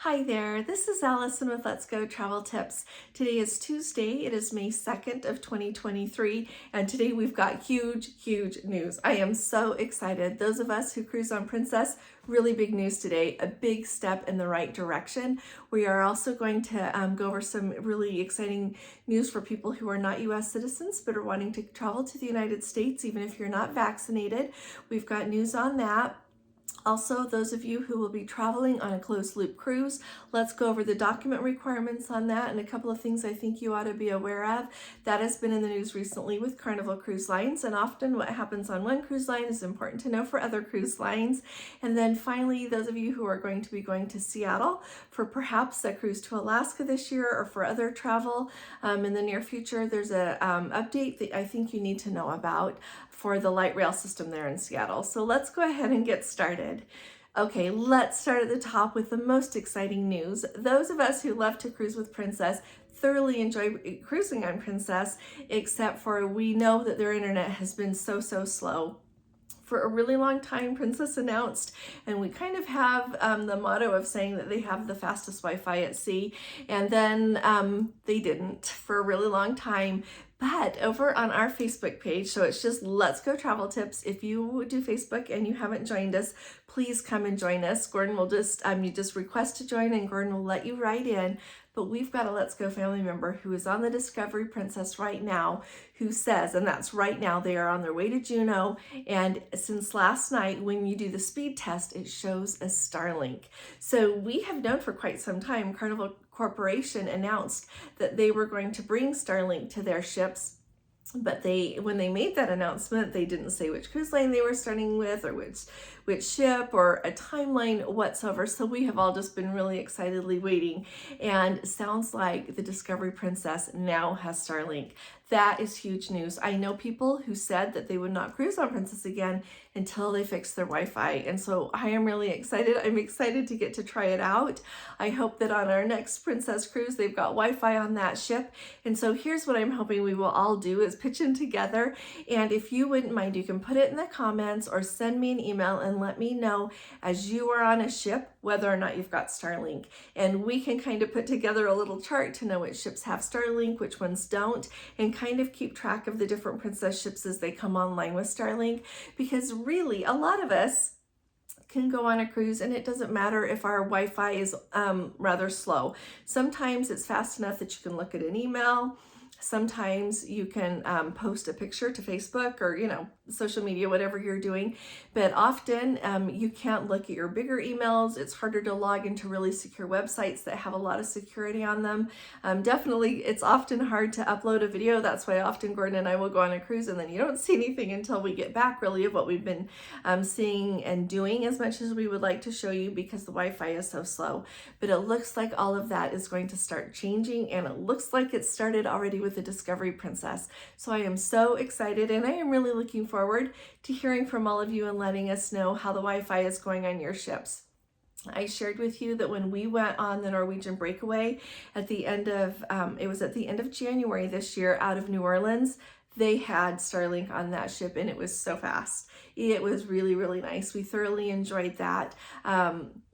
Hi there, this is Allison with Let's Go Travel Tips. Today is Tuesday, it is May 2nd of 2023, and today we've got huge news. I am so excited. Those of us who cruise on Princess, really big news today, a big step in the right direction. We are also going to go over some really exciting news for people who are not US citizens but are wanting to travel to the United States even if you're not vaccinated. We've got news on that. Also, those of you who will be traveling on a closed loop cruise, let's go over the document requirements on that and a couple of things I think you ought to be aware of. That has been in the news recently with Carnival Cruise Lines, and often what happens on one cruise line is important to know for other cruise lines. And then finally, those of you who are going to be going to Seattle for perhaps a cruise to Alaska this year or for other travel in the near future, there's a update that I think you need to know about for the light rail system there in Seattle. So let's go ahead and get started. Okay, let's start at the top with the most exciting news. Those of us who love to cruise with Princess thoroughly enjoy cruising on Princess, except for we know that their internet has been so slow. For a really long time, Princess announced, and we kind of have the motto of saying that they have the fastest Wi-Fi at sea, and then they didn't for a really long time. But over on our Facebook page, so it's just Let's Go Travel Tips. If you do Facebook and you haven't joined us, please come and join us. Gordon will you just request to join and Gordon will let you right in. But we've got a Let's Go family member who is on the Discovery Princess right now who says, and that's right now, they are on their way to Juneau. And since last night, when you do the speed test, it shows a Starlink. So we have known for quite some time, Carnival Corporation announced that they were going to bring Starlink to their ships. But when they made that announcement, they didn't say which cruise line they were starting with or which ship or a timeline whatsoever. So we have all just been really excitedly waiting. And sounds like the Discovery Princess now has Starlink. That is huge news. I know people who said that they would not cruise on Princess again until they fix their Wi-Fi. And so I am really excited. I'm excited to get to try it out. I hope that on our next Princess cruise, they've got Wi-Fi on that ship. And so here's what I'm hoping we will all do is pitch in together. And if you wouldn't mind, you can put it in the comments or send me an email and let me know as you are on a ship whether or not you've got Starlink. And we can kind of put together a little chart to know which ships have Starlink, which ones don't, and kind of keep track of the different Princess ships as they come online with Starlink. Because really, a lot of us can go on a cruise and it doesn't matter if our Wi-Fi is rather slow. Sometimes it's fast enough that you can look at an email. Sometimes you can post a picture to Facebook or, social media, whatever you're doing. But often you can't look at your bigger emails. It's harder to log into really secure websites that have a lot of security on them. Definitely, it's often hard to upload a video. That's why often Gordon and I will go on a cruise and then you don't see anything until we get back really of what we've been seeing and doing as much as we would like to show you because the Wi-Fi is so slow. But it looks like all of that is going to start changing, and it looks like it started already with the Discovery Princess. So I am so excited, and I am really looking forward to hearing from all of you and letting us know how the Wi-Fi is going on your ships. I shared with you that when we went on the Norwegian breakaway at the end of, it was at the end of January this year out of New Orleans, they had Starlink on that ship and it was so fast. It was really nice. We thoroughly enjoyed that.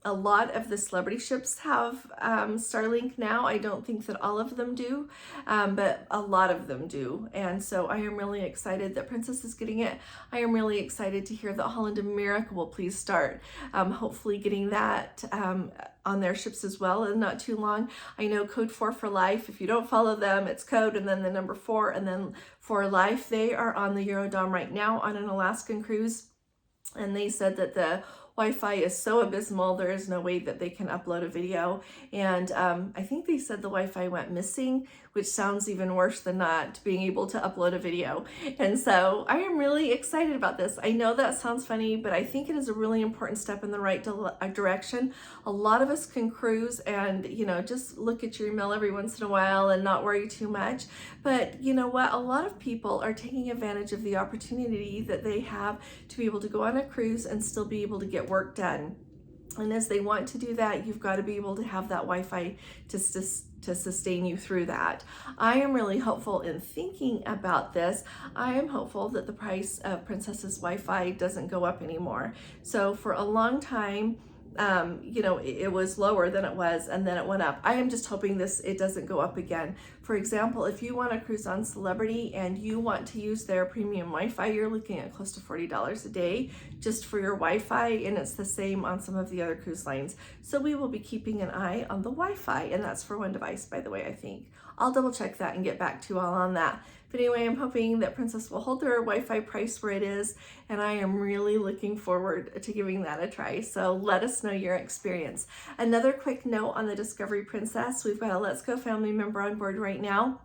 A lot of the celebrity ships have Starlink now. I don't think that all of them do, but a lot of them do. And so I am really excited that Princess is getting it. I am really excited to hear that Holland America will please start hopefully getting that on their ships as well in not too long. I know Code 4 for Life, if you don't follow them, it's code and then the number 4 and then for life. They are on the Eurodome right now on an Alaskan cruise, and they said that the Wi-Fi is so abysmal, there is no way that they can upload a video. And I think they said the Wi-Fi went missing, which sounds even worse than not being able to upload a video. And so I am really excited about this. I know that sounds funny, but I think it is a really important step in the right direction. A lot of us can cruise and, just look at your email every once in a while and not worry too much. But you know what? A lot of people are taking advantage of the opportunity that they have to be able to go on a cruise and still be able to get work done. And as they want to do that, you've got to be able to have that Wi-Fi to sustain you through that. I am really hopeful in thinking about this. I am hopeful that the price of Princess's Wi-Fi doesn't go up anymore. So for a long time, you know, it was lower than it was and then it went up. I am just hoping it doesn't go up again. For example, if you want to cruise on Celebrity and you want to use their premium Wi-Fi, you're looking at close to $40 a day just for your Wi-Fi, and it's the same on some of the other cruise lines. So we will be keeping an eye on the Wi-Fi, and that's for one device, by the way, I think. I'll double check that and get back to you all on that. But anyway, I'm hoping that Princess will hold their Wi-Fi price where it is, and I am really looking forward to giving that a try. So let us know your experience. Another quick note on the Discovery Princess, we've got a Let's Go family member on board right now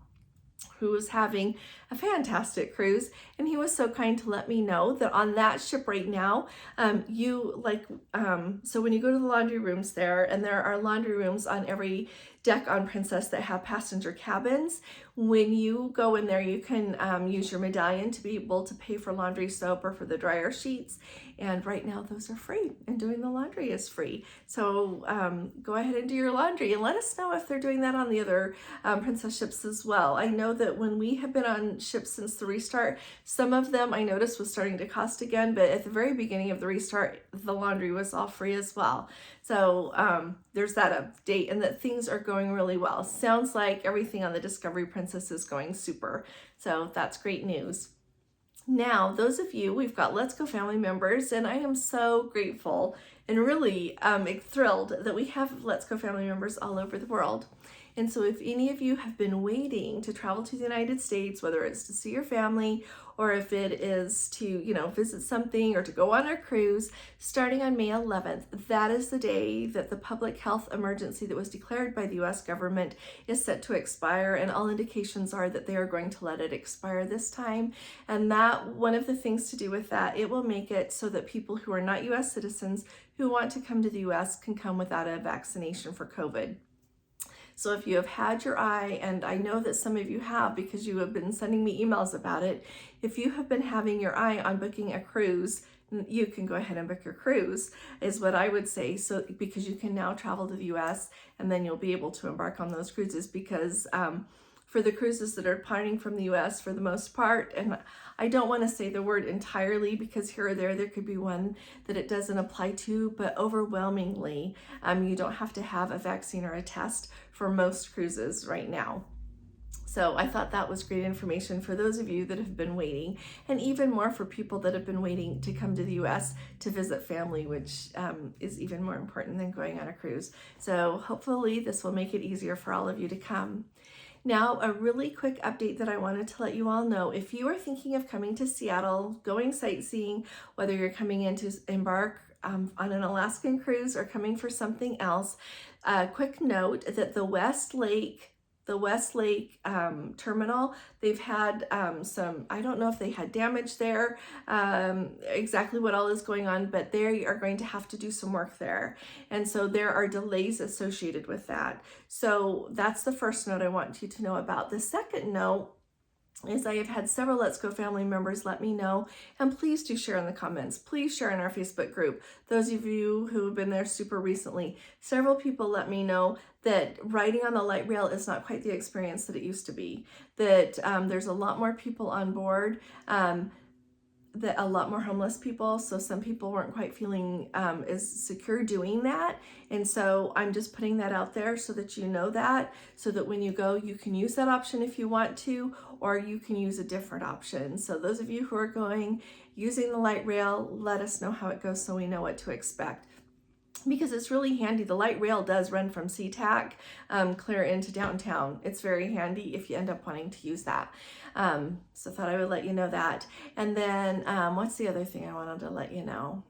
who was having a fantastic cruise, and he was so kind to let me know that on that ship right now, so when you go to the laundry rooms there, and there are laundry rooms on every deck on Princess that have passenger cabins, when you go in there, you can use your medallion to be able to pay for laundry soap or for the dryer sheets, and right now those are free, and doing the laundry is free. So go ahead and do your laundry, and let us know if they're doing that on the other Princess ships as well. I know that when we have been on ships since the restart, some of them I noticed was starting to cost again, but at the very beginning of the restart, the laundry was all free as well. So there's that update, and that things are going really well. Sounds like everything on the Discovery Princess is going super. So that's great news. Now, those of you, we've got Let's Go family members, and I am so grateful and really thrilled that we have Let's Go family members all over the world. And so if any of you have been waiting to travel to the United States, whether it's to see your family or if it is to, you know, visit something or to go on a cruise, starting on May 11th, that is the day that the public health emergency that was declared by the US government is set to expire, and all indications are that they are going to let it expire this time. And that, one of the things to do with that, it will make it so that people who are not US citizens who want to come to the US can come without a vaccination for COVID. So if you have had your eye, and I know that some of you have because you have been sending me emails about it, if you have been having your eye on booking a cruise, you can go ahead and book your cruise, is what I would say. So because you can now travel to the US, and then you'll be able to embark on those cruises, because for the cruises that are departing from the US for the most part, and I don't want to say the word entirely because here or there could be one that it doesn't apply to, but overwhelmingly, you don't have to have a vaccine or a test for most cruises right now. So I thought that was great information for those of you that have been waiting, and even more for people that have been waiting to come to the US to visit family, which is even more important than going on a cruise. So hopefully this will make it easier for all of you to come. Now, a really quick update that I wanted to let you all know. If you are thinking of coming to Seattle, going sightseeing, whether you're coming in to embark on an Alaskan cruise or coming for something else, quick note that the West Lake terminal, they've had some, I don't know if they had damage there, exactly what all is going on, but they are going to have to do some work there. And so there are delays associated with that. So that's the first note I want you to know about. The second note is I have had several Let's Go family members let me know, and please do share in the comments. Please share in our Facebook group. Those of you who have been there super recently, several people let me know that riding on the light rail is not quite the experience that it used to be, that there's a lot more people on board, that a lot more homeless people, so some people weren't quite feeling as secure doing that. And so I'm just putting that out there so that you know that, so that when you go, you can use that option if you want to, or you can use a different option. So those of you who are going using the light rail, let us know how it goes so we know what to expect, because it's really handy. The light rail does run from SeaTac clear into downtown. It's very handy if you end up wanting to use that. So I thought I would let you know that. And then what's the other thing I wanted to let you know?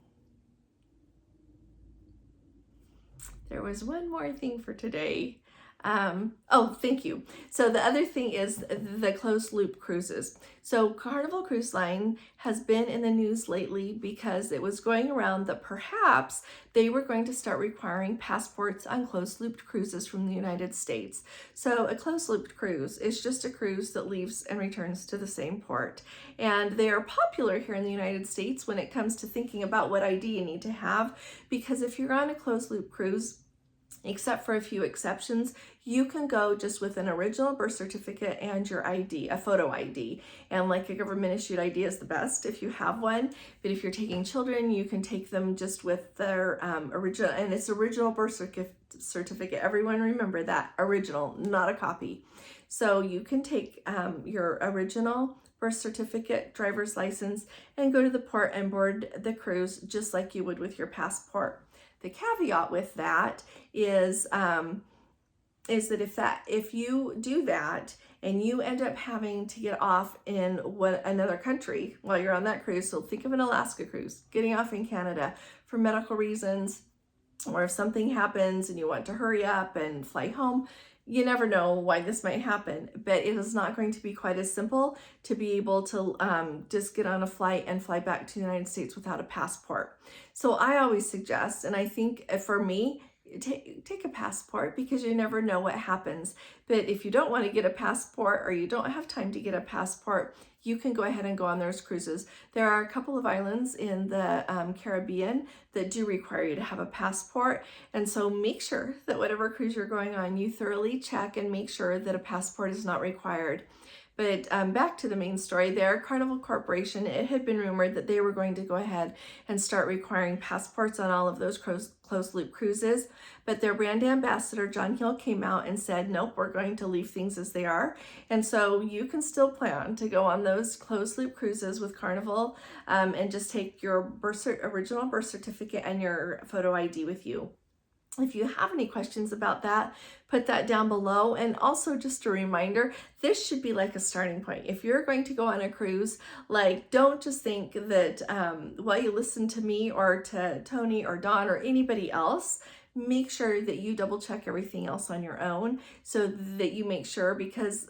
There was one more thing for today. Oh, thank you. So the other thing is the closed loop cruises. So Carnival Cruise Line has been in the news lately because it was going around that perhaps they were going to start requiring passports on closed loop cruises from the United States. So a closed loop cruise is just a cruise that leaves and returns to the same port. And they are popular here in the United States when it comes to thinking about what ID you need to have, because if you're on a closed loop cruise, Except for a few exceptions, you can go just with an original birth certificate and your ID, a photo ID. And like a government issued ID is the best if you have one. But if you're taking children, you can take them just with their original, and it's original birth certificate. Everyone remember that, original, not a copy. So you can take your original birth certificate, driver's license, and go to the port and board the cruise just like you would with your passport. The caveat with that is that if you do that and you end up having to get off in another country while you're on that cruise, so think of an Alaska cruise, getting off in Canada for medical reasons, or if something happens and you want to hurry up and fly home, you never know why this might happen, but it is not going to be quite as simple to be able to just get on a flight and fly back to the United States without a passport. So I always suggest, and I think for me, take a passport, because you never know what happens. But if you don't want to get a passport, or you don't have time to get a passport, you can go ahead and go on those cruises. There are a couple of islands in the Caribbean that do require you to have a passport. And so make sure that whatever cruise you're going on, you thoroughly check and make sure that a passport is not required. But back to the main story there, Carnival Corporation, it had been rumored that they were going to go ahead and start requiring passports on all of those closed loop cruises. But their brand ambassador, John Hill, came out and said, nope, we're going to leave things as they are. And so you can still plan to go on those closed loop cruises with Carnival and just take your original birth certificate and your photo ID with you. If you have any questions about that, put that down below. And also just a reminder, this should be like a starting point. If you're going to go on a cruise, like, don't just think that while you listen to me or to Tony or Dawn or anybody else, make sure that you double check everything else on your own, so that you make sure, because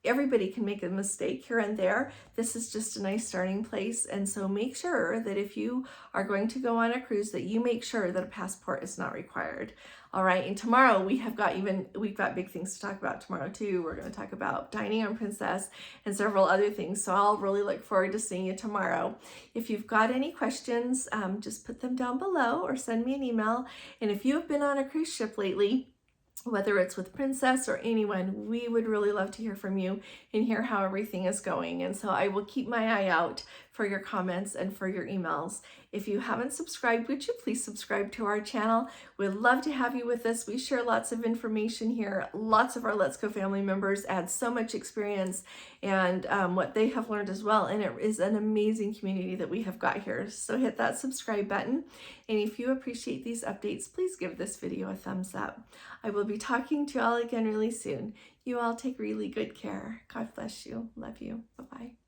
everybody can make a mistake here and there. This is just a nice starting place. And so make sure that if you are going to go on a cruise, that you make sure that a passport is not required. All right, and tomorrow we've got big things to talk about tomorrow too. We're going to talk about dining on Princess and several other things. So I'll really look forward to seeing you tomorrow. If you've got any questions, just put them down below or send me an email. And if you have been on a cruise ship lately, whether it's with Princess or anyone, we would really love to hear from you and hear how everything is going. And so I will keep my eye out for your comments and for your emails. If you haven't subscribed, would you please subscribe to our channel? We'd love to have you with us. We share lots of information here. Lots of our Let's Go family members add so much experience and what they have learned as well. And it is an amazing community that we have got here. So hit that subscribe button. And if you appreciate these updates, please give this video a thumbs up. I will be talking to you all again really soon. You all take really good care. God bless you. Love you. Bye-bye.